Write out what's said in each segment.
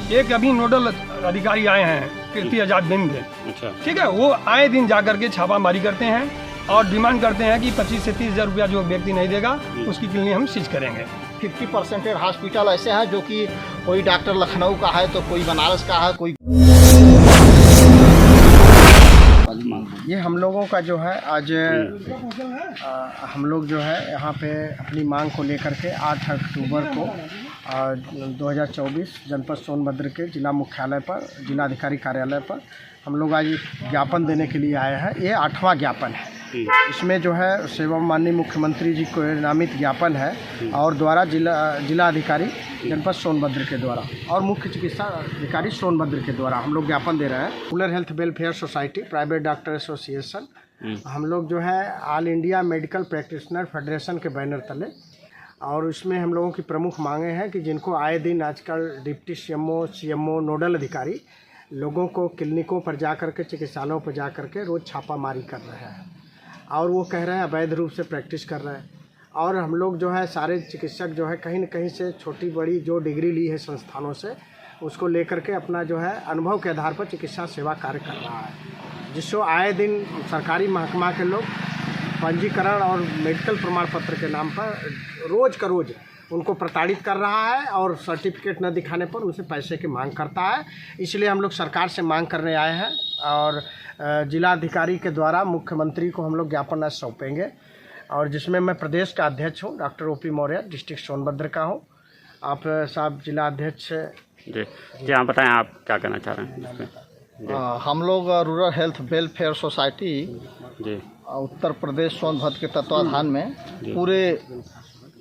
एक अभी नोडल अधिकारी आए हैं कीर्ति आजाद दिन के, अच्छा, ठीक है, वो आए दिन जा करके छापामारी करते हैं और डिमांड करते हैं कि 25 से 30 हज़ार रुपया जो व्यक्ति नहीं देगा उसकी क्लिनिक हम सीज करेंगे। 50% हॉस्पिटल ऐसे हैं जो कि कोई डॉक्टर लखनऊ का है तो कोई बनारस का है, कोई ये हम लोगों का जो है आज हम लोग जो है यहाँ पे अपनी मांग को लेकर के 8 अक्टूबर को 2024 जनपद सोनभद्र के जिला मुख्यालय पर, जिलाधिकारी कार्यालय पर हम लोग आज ज्ञापन देने के लिए आए हैं। ये 8वां ज्ञापन है। इसमें जो है सेवा माननीय मुख्यमंत्री जी को नामित ज्ञापन है और द्वारा जिलाधिकारी जनपद सोनभद्र के द्वारा और मुख्य चिकित्सा अधिकारी सोनभद्र के द्वारा हम लोग ज्ञापन दे रहे हैं। Rural health welfare society, private doctor association, हम लोग जो है all India medical practitioner federation के बैनर तले, और इसमें हम लोगों की प्रमुख मांगे हैं कि जिनको आए दिन आजकल डिप्टी सीएमओ नोडल अधिकारी लोगों को क्लिनिकों पर जा कर के, चिकित्सालयों पर जा कर के रोज़ छापामारी कर रहे हैं और वो कह रहे हैं अवैध रूप से प्रैक्टिस कर रहे हैं। और हम लोग जो है सारे चिकित्सक जो है कहीं न कहीं से छोटी बड़ी जो डिग्री ली है संस्थानों से, उसको लेकर के अपना जो है अनुभव के आधार पर चिकित्सा सेवा कार्य कर रहा है, जिससे आए दिन सरकारी महकमा के लोग पंजीकरण और मेडिकल प्रमाण पत्र के नाम पर रोज़ का रोज़ उनको प्रताड़ित कर रहा है और सर्टिफिकेट न दिखाने पर उनसे पैसे की मांग करता है। इसलिए हम लोग सरकार से मांग करने आए हैं और जिलाधिकारी के द्वारा मुख्यमंत्री को हम लोग ज्ञापन आज सौंपेंगे, और जिसमें मैं प्रदेश का अध्यक्ष हूँ, doctor OP Maurya, district Sonbhadra का हूँ। आप साहब जिला अध्यक्ष जी आप बताएं, आप क्या कहना चाह रहे हैं? हम लोग रूरल हेल्थ वेलफेयर सोसाइटी जी उत्तर प्रदेश सोनभद्र के तत्वाधान में पूरे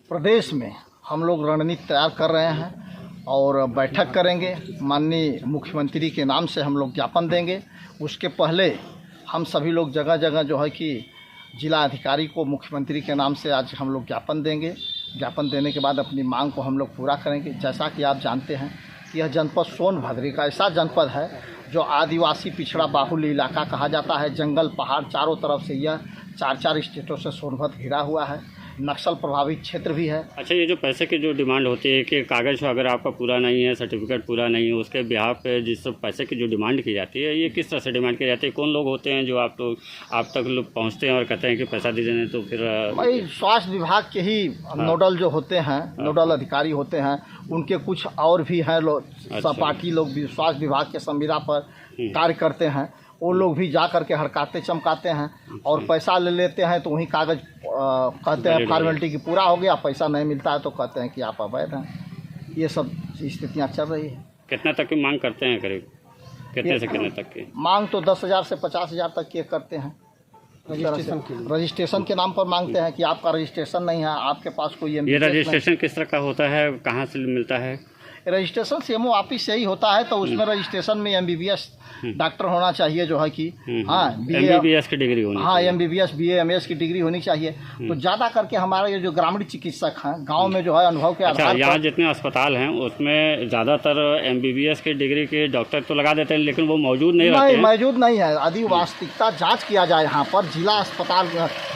प्रदेश में हम लोग रणनीति तैयार कर रहे हैं और बैठक करेंगे। माननीय मुख्यमंत्री के नाम से हम लोग ज्ञापन देंगे। उसके पहले हम सभी लोग जगह जगह जो है कि जिला अधिकारी को मुख्यमंत्री के नाम से आज हम लोग ज्ञापन देंगे। ज्ञापन देने के बाद अपनी मांग को हम लोग पूरा करेंगे। जैसा कि आप जानते हैं कि यह जनपद सोनभद्र एक ऐसा जनपद है जो आदिवासी पिछड़ा बाहुल्य इलाका कहा जाता है। जंगल पहाड़ चारों तरफ से यह 4 स्टेटों से सोनभद्र घिरा हुआ है। नक्सल प्रभावित क्षेत्र भी है। अच्छा, ये जो पैसे की जो डिमांड होती है कि कागज़ अगर आपका पूरा नहीं है, सर्टिफिकेट पूरा नहीं है, उसके बिहार पे जिस पैसे की जो डिमांड की जाती है, ये किस तरह से डिमांड की जाती है? कौन लोग होते हैं जो आप तक लोग पहुंचते हैं और कहते हैं कि पैसा दे देने? तो फिर भाई स्वास्थ्य विभाग के ही नोडल जो होते हैं, नोडल अधिकारी होते हैं, उनके कुछ और भी हैं लोग, सहपाठी लोग भी स्वास्थ्य विभाग के संविदा पर कार्य करते हैं। वो लोग भी जा करके हरकाते चमकाते हैं और पैसा ले लेते हैं। तो वहीं कागज़ कहते हैं फॉर्मेलिटी की पूरा हो गया, पैसा नहीं मिलता है तो कहते हैं कि आप अवैध हैं। ये सब स्थितियाँ चल रही है। कितना तक की मांग करते हैं? करीब कितने से कितने तक की मांग? तो 10,000 से 50,000 तक की करते हैं। रजिस्ट्रेशन के नाम पर मांगते हैं कि आपका रजिस्ट्रेशन नहीं है, आपके पास कोई ये रजिस्ट्रेशन किस तरह का होता है, कहाँ से मिलता है? रजिस्ट्रेशन सीएमओ ऑफिस से ही होता है। तो उसमें रजिस्ट्रेशन में एमबीबीएस डॉक्टर होना चाहिए जो है कि एमबीबीएस की डिग्री होनी चाहिए। एमबीबीएस BA MS की डिग्री होनी चाहिए। तो ज़्यादा करके हमारे ये जो ग्रामीण चिकित्सक हैं गांव में जो है अनुभव के आधार पर, यहाँ जितने अस्पताल हैं उसमें ज़्यादातर एमबीबीएस की डिग्री के डॉक्टर तो लगा देते हैं, लेकिन वो मौजूद नहीं रहते हैं। मौजूद नहीं है। यदि वास्तविकता जाँच किया जाए यहाँ पर जिला अस्पताल,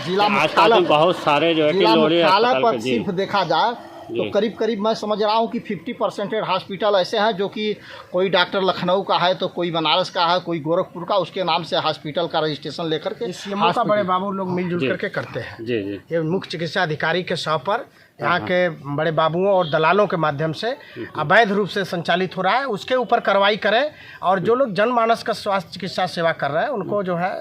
जिला मुख्यालय, बहुत सारे जो है जिला मुख्यालय पर सिर्फ देखा जाए तो करीब मैं समझ रहा हूँ कि 50% हॉस्पिटल ऐसे हैं जो कि कोई डॉक्टर लखनऊ का है तो कोई बनारस का है, कोई गोरखपुर का, उसके नाम से हॉस्पिटल का रजिस्ट्रेशन लेकर के सीएमओ का बड़े बाबू लोग मिलजुल करके करते हैं। जी। ये मुख्य चिकित्सा अधिकारी के सौ पर यहाँ के बड़े बाबुओं और दलालों के माध्यम से अवैध रूप से संचालित हो रहा है। उसके ऊपर कार्रवाई करें और जो लोग जनमानस का स्वास्थ्य चिकित्सा सेवा कर रहे हैं उनको जो है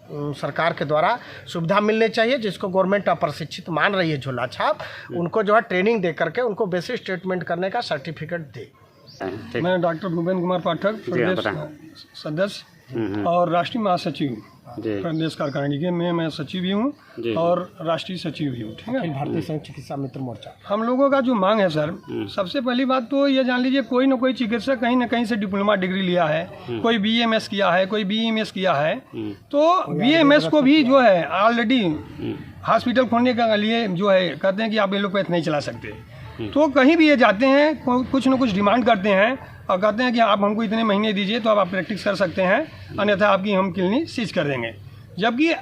सरकार के द्वारा सुविधा मिलनी चाहिए। जिसको गवर्नमेंट अप्रशिक्षित मान रही है झोला छाप, उनको जो है ट्रेनिंग दे करके उनको बेसिक ट्रीटमेंट करने का सर्टिफिकेट दे। मैं डॉक्टर भूपेंद्र कुमार पाठक, प्रदेश सदस्य और राष्ट्रीय महासचिव प्रदेश कार्यकारिणी के में मैं सचिव भी हूँ और राष्ट्रीय सचिव भी हूँ। ठीक है, भारतीय संघ चिकित्सा मित्र मोर्चा। हम लोगों का जो मांग है सर, सबसे पहली बात तो ये जान लीजिए, कोई ना कोई चिकित्सक कहीं ना कहीं से डिप्लोमा डिग्री लिया है, कोई BMS किया है, कोई BEMS किया है। तो BMS को भी जो है ऑलरेडी हॉस्पिटल खोलने के लिए जो है कहते हैं कि आप एलोपैथ नहीं चला सकते। तो कहीं भी ये जाते हैं, कुछ न कुछ डिमांड करते हैं और कहते हैं कि आप हमको इतने महीने दीजिए तो आप प्रैक्टिस कर सकते हैं, अन्यथा आपकी हम क्लिनिक सीज कर देंगे। जबकि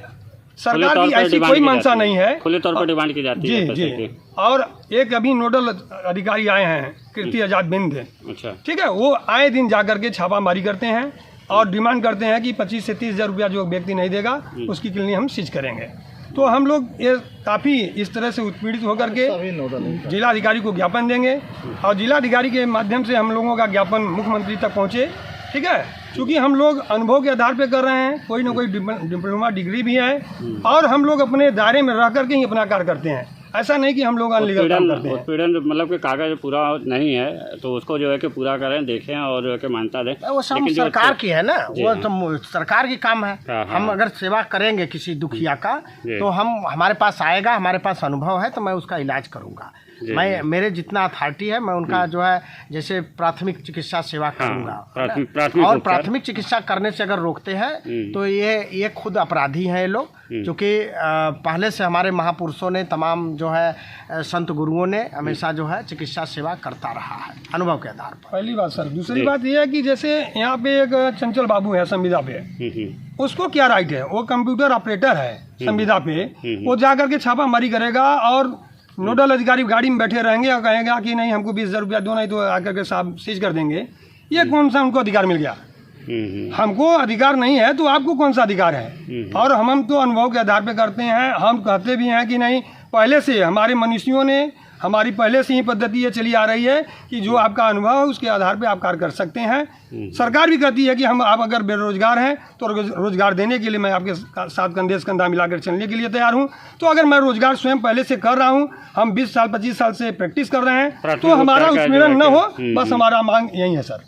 सरकार की ऐसी कोई मंशा नहीं है, खुले तौर पर डिमांड की जाती है। जी। और एक अभी नोडल अधिकारी आए हैं कीर्ति आजाद बिंद, अच्छा। ठीक है, वो आए दिन जा करके छापामारी करते हैं और डिमांड करते हैं कि 25 से 30 हज़ार रुपया जो व्यक्ति नहीं देगा उसकी क्लिनिक हम सीज करेंगे। तो हम लोग ये काफ़ी इस तरह से उत्पीड़ित होकर के जिलाधिकारी को ज्ञापन देंगे और जिलाधिकारी के माध्यम से हम लोगों का ज्ञापन मुख्यमंत्री तक पहुँचे, ठीक है। क्योंकि हम लोग अनुभव के आधार पे कर रहे हैं, कोई ना कोई डिप्लोमा डिग्री भी है और हम लोग अपने दायरे में रह करके ही अपना कार्य करते हैं, ऐसा नहीं कि हम लोग अनलीगल काम करते हैं। उत्पीड़न मतलब कि कागज पूरा नहीं है तो उसको जो है कि पूरा करें, देखें और के मान्यता दें। वो सब सरकार की है ना, वो तो सरकार की काम है। हाँ। हम अगर सेवा करेंगे किसी दुखिया का तो हमारे पास आएगा, हमारे पास अनुभव है तो मैं उसका इलाज करूँगा। मैं मेरे जितना अथॉरिटी है मैं उनका जो है जैसे प्राथमिक चिकित्सा सेवा करूँगा। और प्राथमिक चिकित्सा करने से अगर रोकते हैं तो ये खुद अपराधी हैं ये लोग, क्योंकि पहले से हमारे महापुरुषों ने तमाम जो है संत गुरुओं ने हमेशा जो है चिकित्सा सेवा करता रहा है अनुभव के आधार पर। पहली बात सर। दूसरी बात यह है कि जैसे यहाँ पे एक चंचल बाबू है संविदा पे, उसको क्या राइट है, वो कंप्यूटर ऑपरेटर है संविदा पे, वो जा करके छापामारी करेगा और नोडल अधिकारी गाड़ी में बैठे रहेंगे और कहेगा कि नहीं हमको 20 हज़ार रुपया दो, नहीं तो आकर के साहब सीज कर देंगे। ये कौन सा उनको अधिकार मिल गया? हमको अधिकार नहीं है तो आपको कौन सा अधिकार है? और हम तो अनुभव के आधार पे करते हैं। हम कहते भी हैं कि नहीं, पहले से हमारे मनुष्यों ने हमारी पहले से ही पद्धति ये चली आ रही है कि जो आपका अनुभव है उसके आधार पे आप कार्य कर सकते हैं। सरकार भी कहती है कि आप अगर बेरोजगार हैं तो रोजगार देने के लिए मैं आपके साथ कंधे से कंधा मिलाकर चलने के लिए तैयार हूं। तो अगर मैं रोजगार स्वयं पहले से कर रहा हूं, हम 20 साल 25 साल से प्रैक्टिस कर रहे हैं, तो हमारा उत्पीड़न न हो, बस हमारा मांग यही है सर।